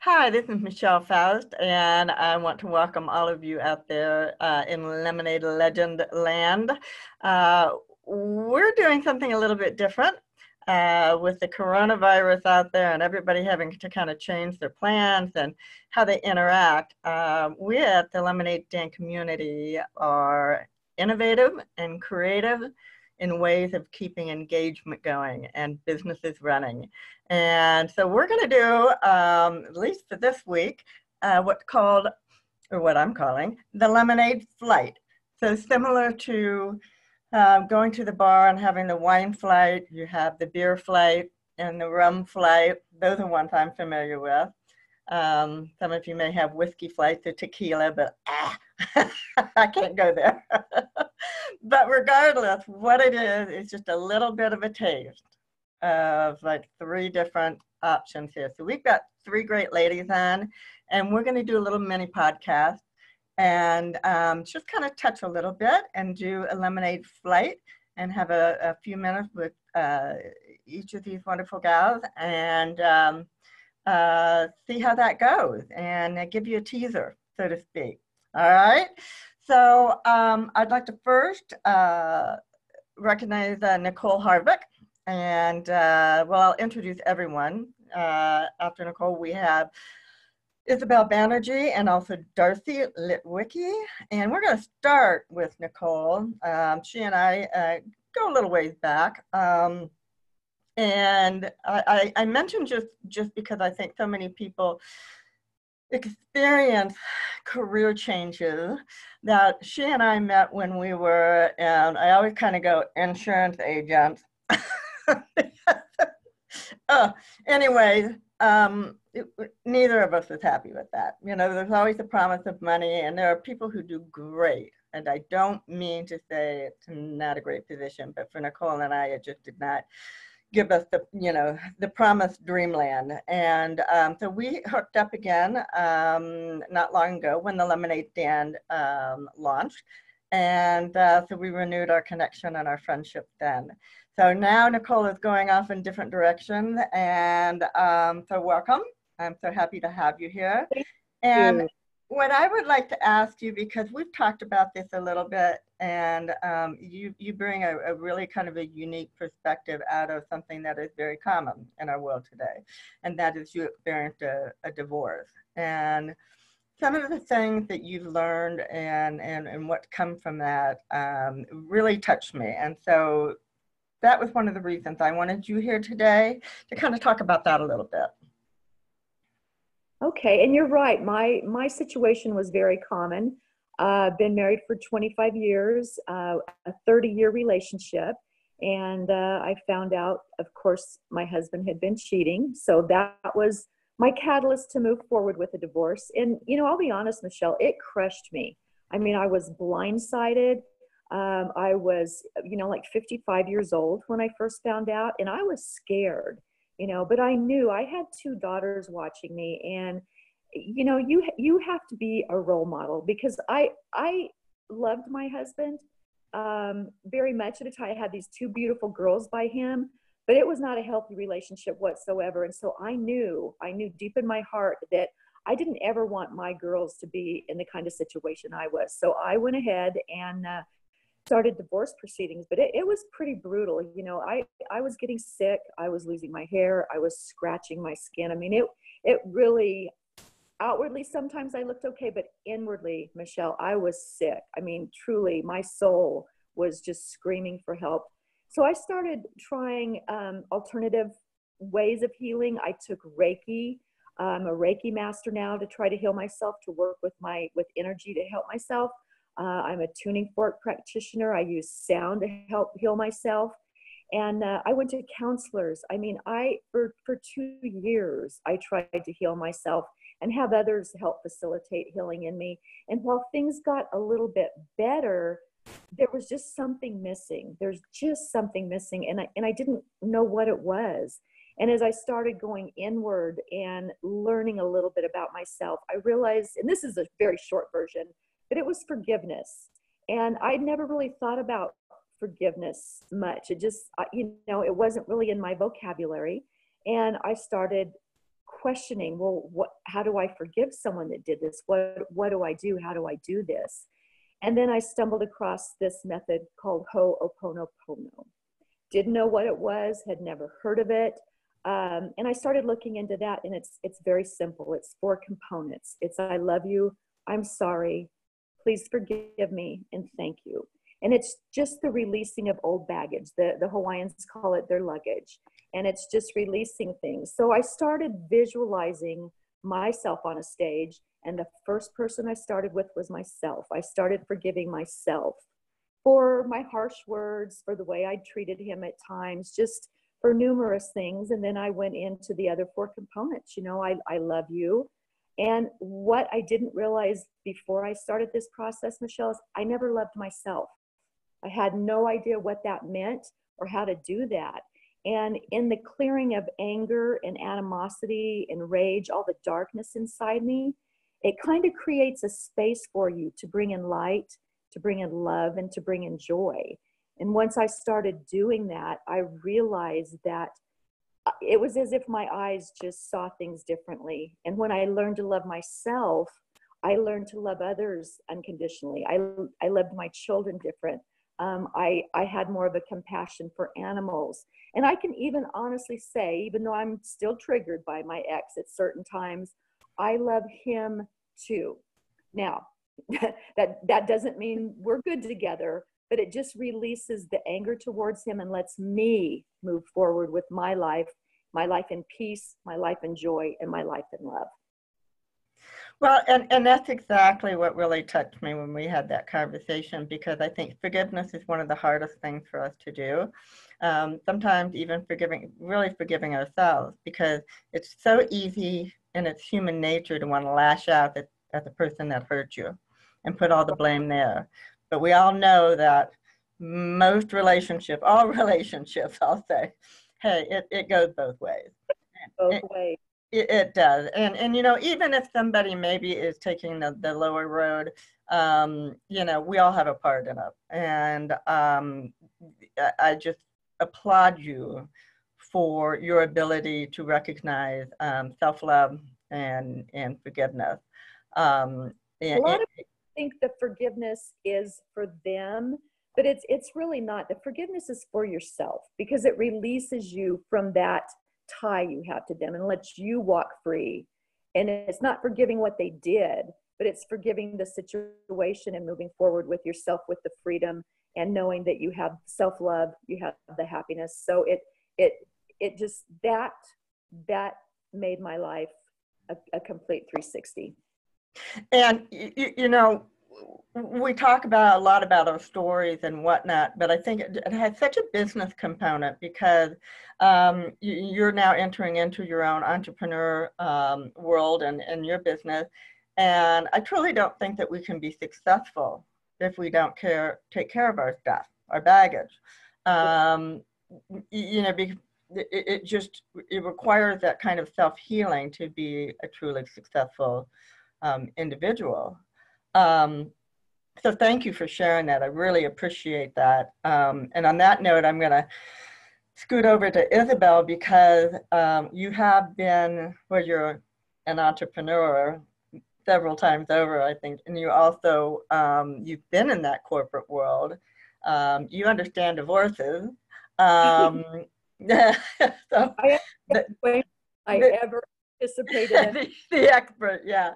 Hi, this is Michelle Faust, and I want to welcome all of you out there in Lemonade Legend land. Uh, we're doing something a little bit different with the coronavirus out there and everybody having to kind of change their plans and how they interact. We at the Lemonade Stand community are innovative and creative in ways of keeping engagement going and businesses running. And so we're going to do, at least for this week, what's called, or what I'm calling, the Lemonade Flight. So similar to going to the bar and having the wine flight, you have the beer flight and the rum flight. Those are ones I'm familiar with. Some of you may have whiskey flights or tequila, but I can't go there. But regardless, what it is just a little bit of a taste of like three different options here. So we've got three great ladies on, and we're going to do a little mini podcast and just kind of touch a little bit and do a lemonade flight and have a few minutes with each of these wonderful gals and see how that goes and give you a teaser, so to speak. All right. So I'd like to first recognize Nicole Harvick. And well, I'll introduce everyone. After Nicole, we have Isabel Banerjee and also Darcy Litwicki. And we're going to start with Nicole. She and I go a little ways back. And I mentioned just because I think so many people experience career changes that she and I met when we were, and I always kind of go, insurance agents. Anyway, neither of us is happy with that. You know, there's always the promise of money, and there are people who do great. And I don't mean to say it's not a great position, but for Nicole and I, it just did not give us the, you know, the promised dreamland. And so we hooked up again not long ago when the Lemonade Stand launched. And so we renewed our connection and our friendship then. So now Nicole is going off in different directions, and so welcome. I'm so happy to have you here. And what I would like to ask you, because we've talked about this a little bit, and you bring a really kind of a unique perspective out of something that is very common in our world today, and that is you experienced a divorce. And some of the things that you've learned and what come from that really touched me. And so that was one of the reasons I wanted you here today to kind of talk about that a little bit. Okay, and you're right. My situation was very common. Been married for 25 years, a 30-year relationship, and I found out, of course, my husband had been cheating. So that was my catalyst to move forward with a divorce. And, you know, I'll be honest, Michelle, it crushed me. I mean, I was blindsided. I was, you know, like 55 years old when I first found out, and I was scared, you know, but I knew I had two daughters watching me, and, you know, you have to be a role model, because I loved my husband very much at a time. I had these two beautiful girls by him, but it was not a healthy relationship whatsoever. And so I knew deep in my heart that I didn't ever want my girls to be in the kind of situation I was. So I went ahead and started divorce proceedings, but it was pretty brutal. You know, I was getting sick. I was losing my hair. I was scratching my skin. I mean, it really, outwardly, sometimes I looked okay, but inwardly, Michelle, I was sick. I mean, truly, my soul was just screaming for help. So I started trying alternative ways of healing. I took Reiki. I'm a Reiki master now to try to heal myself, to work with energy to help myself. I'm a tuning fork practitioner. I use sound to help heal myself. And I went to counselors. I mean, for 2 years, I tried to heal myself and have others help facilitate healing in me. And while things got a little bit better, there was just something missing. There's just something missing. And I didn't know what it was. And as I started going inward and learning a little bit about myself, I realized, and this is a very short version, but it was forgiveness. And I'd never really thought about forgiveness much. It just, you know, it wasn't really in my vocabulary. And I started questioning, well, how do I forgive someone that did this? What do I do? How do I do this? And then I stumbled across this method called Ho'oponopono. Didn't know what it was, had never heard of it. And I started looking into that, and it's very simple. It's 4 components. It's I love you, I'm sorry, please forgive me, and thank you. And it's just the releasing of old baggage. The Hawaiians call it their luggage. And it's just releasing things. So I started visualizing myself on a stage, and the first person I started with was myself. I started forgiving myself for my harsh words, for the way I treated him at times, just for numerous things. And then I went into the other 4 components. You know, I love you. And what I didn't realize before I started this process, Michelle, is I never loved myself. I had no idea what that meant or how to do that. And in the clearing of anger and animosity and rage, all the darkness inside me, it kind of creates a space for you to bring in light, to bring in love, and to bring in joy. And once I started doing that, I realized that it was as if my eyes just saw things differently. And when I learned to love myself, I learned to love others unconditionally. I loved my children different. I had more of a compassion for animals. And I can even honestly say, even though I'm still triggered by my ex at certain times, I love him too. Now, that doesn't mean we're good together, but it just releases the anger towards him and lets me move forward with my life in peace, my life in joy, and my life in love. Well, and that's exactly what really touched me when we had that conversation, because I think forgiveness is one of the hardest things for us to do. Sometimes even really forgiving ourselves, because it's so easy and it's human nature to want to lash out at the person that hurt you and put all the blame there. But we all know that all relationships, I'll say, hey, it goes both ways. Both ways. It does. And, you know, even if somebody maybe is taking the lower road, you know, we all have a part in it. And I just applaud you for your ability to recognize self-love and forgiveness. A lot of people think the forgiveness is for them, but it's really not. The forgiveness is for yourself, because it releases you from that tie you have to them and lets you walk free. And it's not forgiving what they did, but it's forgiving the situation and moving forward with yourself, with the freedom and knowing that you have self-love, you have the happiness. So it just that made my life a complete 360. And you know, we talk a lot about our stories and whatnot, but I think it has such a business component, because you're now entering into your own entrepreneur world and your business. And I truly don't think that we can be successful if we don't take care of our stuff, our baggage. You know, because it requires that kind of self-healing to be a truly successful individual. So thank you for sharing that. I really appreciate that. And on that note, I'm going to scoot over to Isabel, because you have been, well, you're an entrepreneur several times over, I think, and you also, you've been in that corporate world. You understand divorces. So, I ever participated in. The expert, yeah.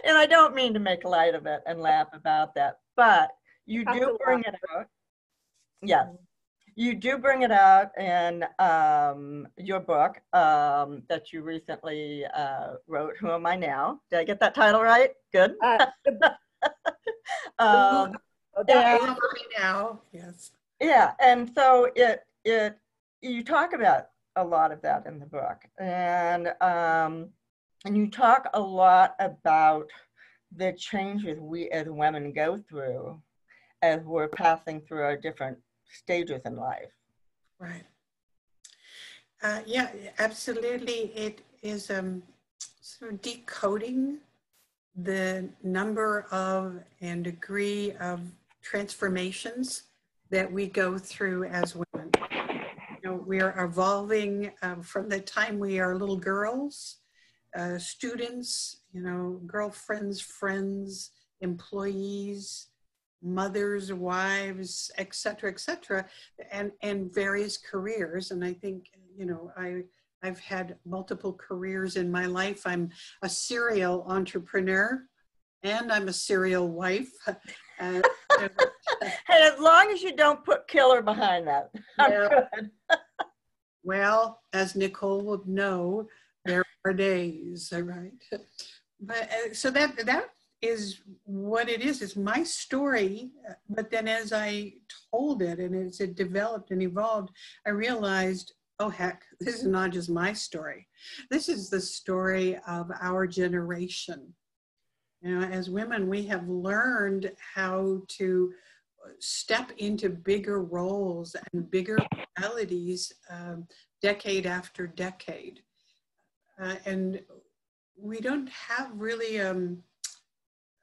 And I don't mean to make light of it and laugh about that, but you do bring it out. Yes, you do bring it out in your book that you recently wrote, Who Am I Now? Did I get that title right? Good. Who Am I Now? Yes. Yeah, and so you talk about a lot of that in the book, and you talk a lot about the changes we as women go through as we're passing through our different stages in life. Right. Yeah, absolutely. It is sort of decoding the number of and degree of transformations that we go through as women. You know, we are evolving from the time we are little girls, students, you know, girlfriends, friends, employees, mothers, wives, et cetera, and various careers. And I think, you know, I've had multiple careers in my life. I'm a serial entrepreneur and I'm a serial wife. Uh, Hey, as long as you don't put killer behind that, I'm Yeah. good. Well, as Nicole would know, there are days, right? But so that is what it is. It's my story. But then as I told it and as it developed and evolved, I realized, oh heck, this is not just my story. This is the story of our generation. You know, as women, we have learned how to step into bigger roles and bigger realities decade after decade. And we don't have really a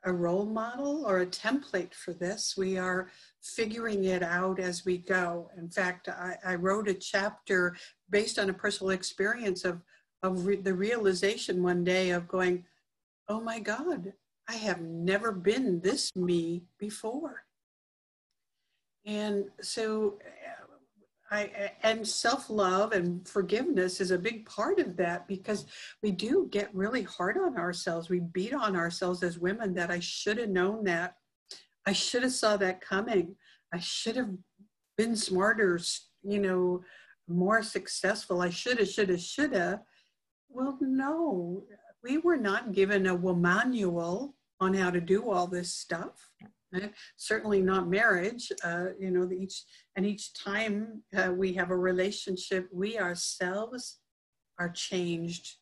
role model or a template for this. We are figuring it out as we go. In fact, I wrote a chapter based on a personal experience of the realization one day of going, oh my God, I have never been this me before. And so and self-love and forgiveness is a big part of that, because we do get really hard on ourselves. We beat on ourselves as women that I should have known that. I should have saw that coming. I should have been smarter, you know, more successful. I should have. Well, no, we were not given a manual on how to do all this stuff. Certainly not marriage. You know, each time we have a relationship, we ourselves are changed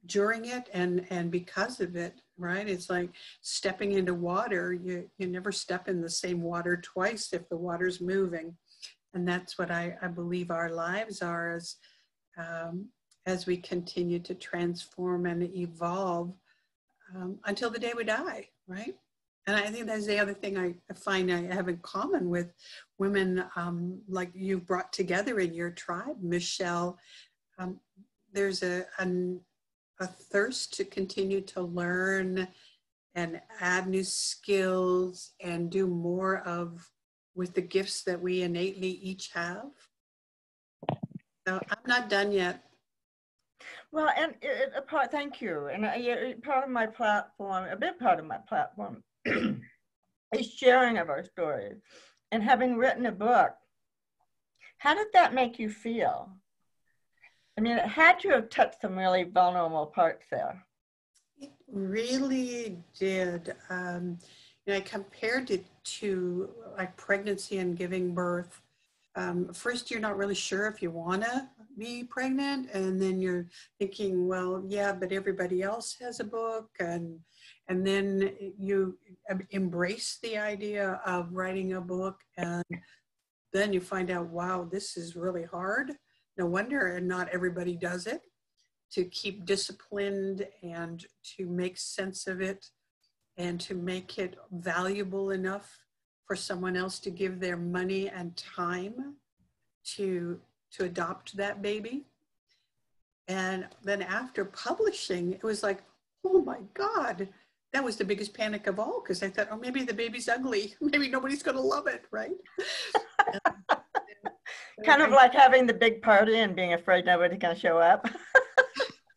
during it and because of it, right? It's like stepping into water. You never step in the same water twice if the water's moving. And that's what I believe our lives are as we continue to transform and evolve until the day we die, right? And I think that's the other thing I find I have in common with women like you've brought together in your tribe, Michelle. There's a thirst to continue to learn and add new skills and do more of with the gifts that we innately each have. So I'm not done yet. Well, and thank you. And part of my platform, a big part of my platform, is sharing of our stories. And having written a book, how did that make you feel? I mean, it had to have touched some really vulnerable parts there. It really did. You know, I compared it to like pregnancy and giving birth. First, you're not really sure if you want to be pregnant, and then you're thinking, well, yeah, but everybody else has a book, and then you embrace the idea of writing a book, and then you find out, wow, this is really hard. No wonder not everybody does it. To keep disciplined and to make sense of it and to make it valuable enough for someone else to give their money and time to adopt that baby. And then after publishing, it was like, oh my God, that was the biggest panic of all, because I thought, oh, maybe the baby's ugly. Maybe nobody's going to love it, right? Kind of like having the big party and being afraid nobody's going to show up.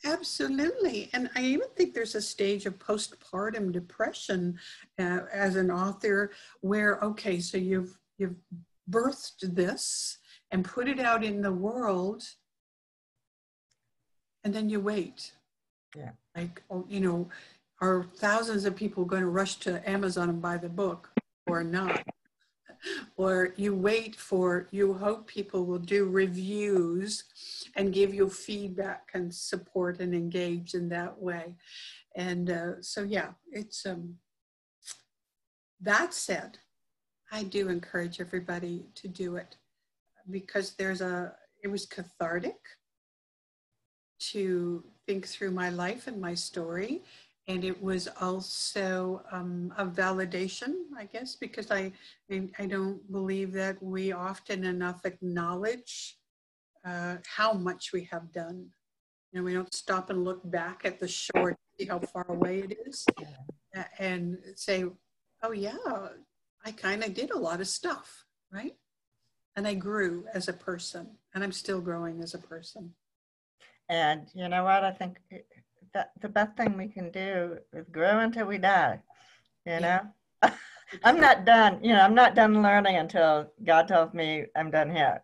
Absolutely. And I even think there's a stage of postpartum depression as an author where, okay, so you've birthed this and put it out in the world, and then you wait. Yeah. Like, you know, are thousands of people going to rush to Amazon and buy the book or not? Or you you hope people will do reviews and give you feedback and support and engage in that way. And so, yeah, it's, that said, I do encourage everybody to do it, because it was cathartic to think through my life and my story And it was also a validation, I guess, because I don't believe that we often enough acknowledge how much we have done. You know, we don't stop and look back at the shore to see how far away it is and say, oh yeah, I kind of did a lot of stuff, right? And I grew as a person, and I'm still growing as a person. And you know what? I think that the best thing we can do is grow until we die. You know, I'm not done. You know, I'm not done learning until God tells me I'm done here.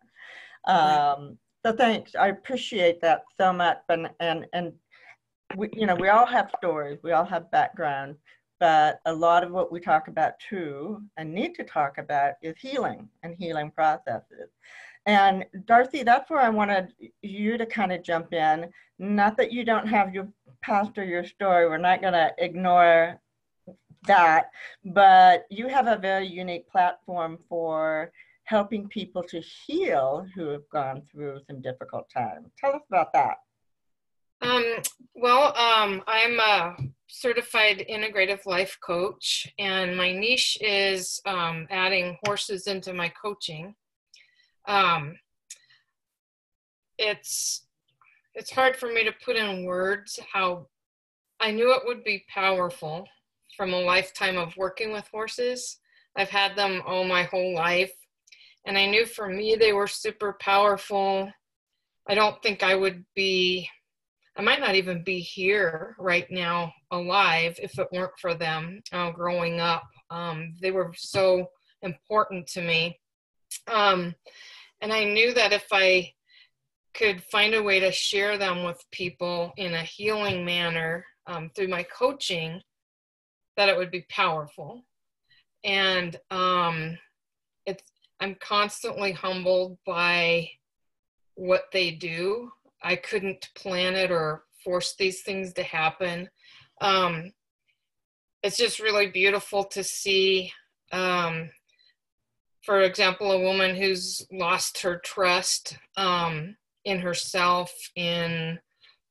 So thanks. I appreciate that so much. And we, you know, we all have stories. We all have background. But a lot of what we talk about too, and need to talk about, is healing and healing processes. And Darcy, that's where I wanted you to kind of jump in. Not that you don't have your past or your story. We're not going to ignore that, but you have a very unique platform for helping people to heal who have gone through some difficult times. Tell us about that. I'm a certified integrative life coach, and my niche is adding horses into my coaching. It's hard for me to put in words how I knew it would be powerful from a lifetime of working with horses. I've had them all my whole life, and I knew for me they were super powerful. I don't think I might not even be here right now alive if it weren't for them growing up. They were so important to me. And I knew that if I could find a way to share them with people in a healing manner through my coaching, that it would be powerful. And I'm constantly humbled by what they do. I couldn't plan it or force these things to happen. It's just really beautiful to see, for example, a woman who's lost her trust in herself, in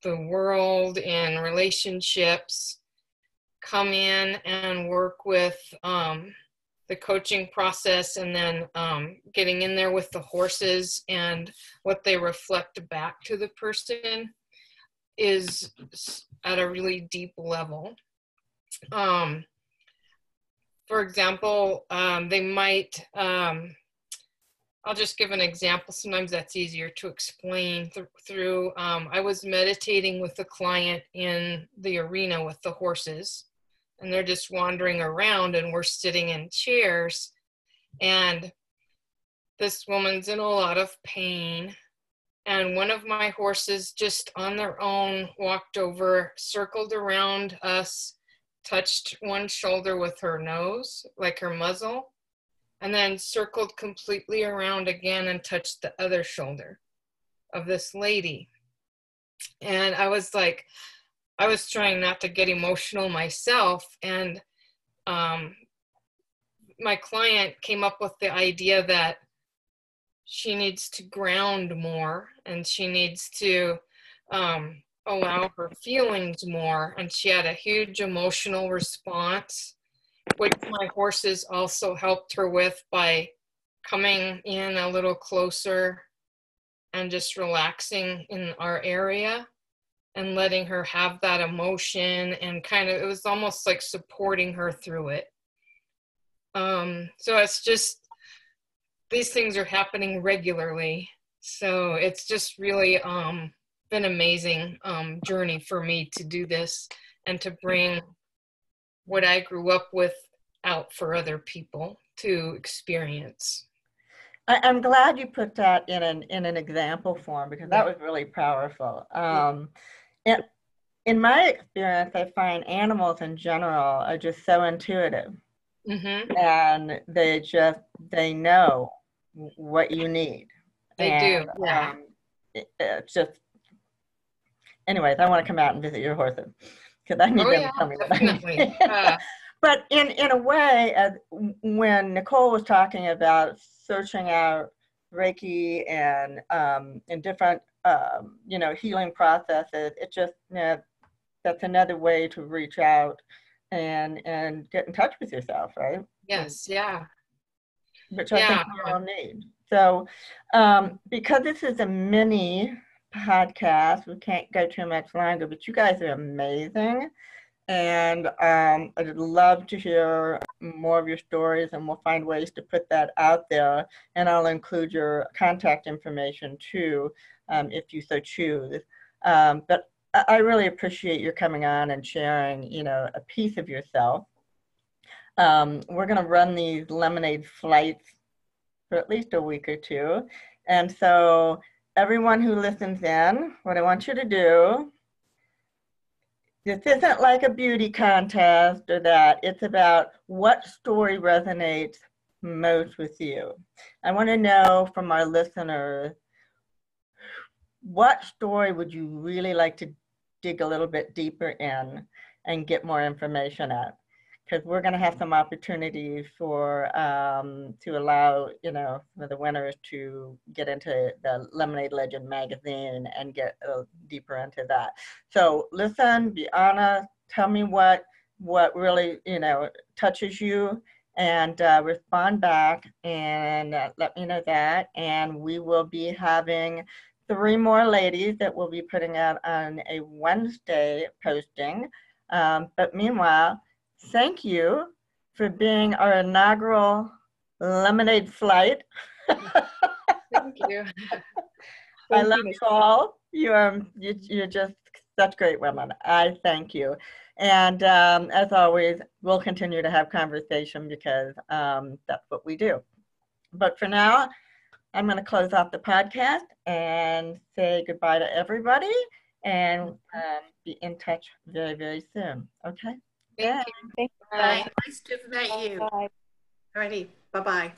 the world, in relationships, come in and work with the coaching process, and then getting in there with the horses, and what they reflect back to the person is at a really deep level. For example, they might, I'll just give an example. Sometimes that's easier to explain through. I was meditating with a client in the arena with the horses, and they're just wandering around, and we're sitting in chairs, and this woman's in a lot of pain, and one of my horses just on their own walked over, circled around us, touched one shoulder with her nose, like her muzzle, and then circled completely around again and touched the other shoulder of this lady. And I was trying not to get emotional myself, and my client came up with the idea that she needs to ground more, and she needs to allow her feelings more, and she had a huge emotional response, which my horses also helped her with by coming in a little closer and just relaxing in our area and letting her have that emotion, and it was almost like supporting her through it. So it's just, these things are happening regularly. So it's just really been an amazing journey for me to do this and to bring what I grew up with out for other people to experience. I'm glad you put that in an example form, because that was really powerful. In my experience, I find animals in general are just so intuitive. Mm-hmm. And they know what you need. They do, yeah. It's just, anyways, I want to come out and visit your horses, because I need them to tell me what I need. But in a way, when Nicole was talking about searching out Reiki and in different healing processes, it just that's another way to reach out and get in touch with yourself, right? Yes, yeah. Which I think we all need. So because this is a mini podcast, we can't go too much longer, but you guys are amazing. And I'd love to hear more of your stories, and we'll find ways to put that out there. And I'll include your contact information too, if you so choose. But I really appreciate your coming on and sharing, you know, a piece of yourself. We're going to run these lemonade flights for at least a week or two. And so everyone who listens in, what I want you to do, this isn't like a beauty contest or that. It's about what story resonates most with you. I want to know from our listeners, what story would you really like to dig a little bit deeper in and get more information at? Because we're going to have some opportunities for to allow, you know, for the winners to get into the Lemonade Legend magazine and get deeper into that. So listen, be honest, tell me what really, you know, touches you, and respond back and let me know that. And we will be having 3 more ladies that we'll be putting out on a Wednesday posting. But meanwhile, thank you for being our inaugural lemonade flight. Thank you. I love you all. You're just such great women. I thank you. And as always, we'll continue to have conversation because that's what we do. But for now, I'm going to close off the podcast and say goodbye to everybody, and be in touch very, very soon. Okay? Thank Yeah. you. Bye. Nice to meet you. Bye. Alrighty. Bye-bye.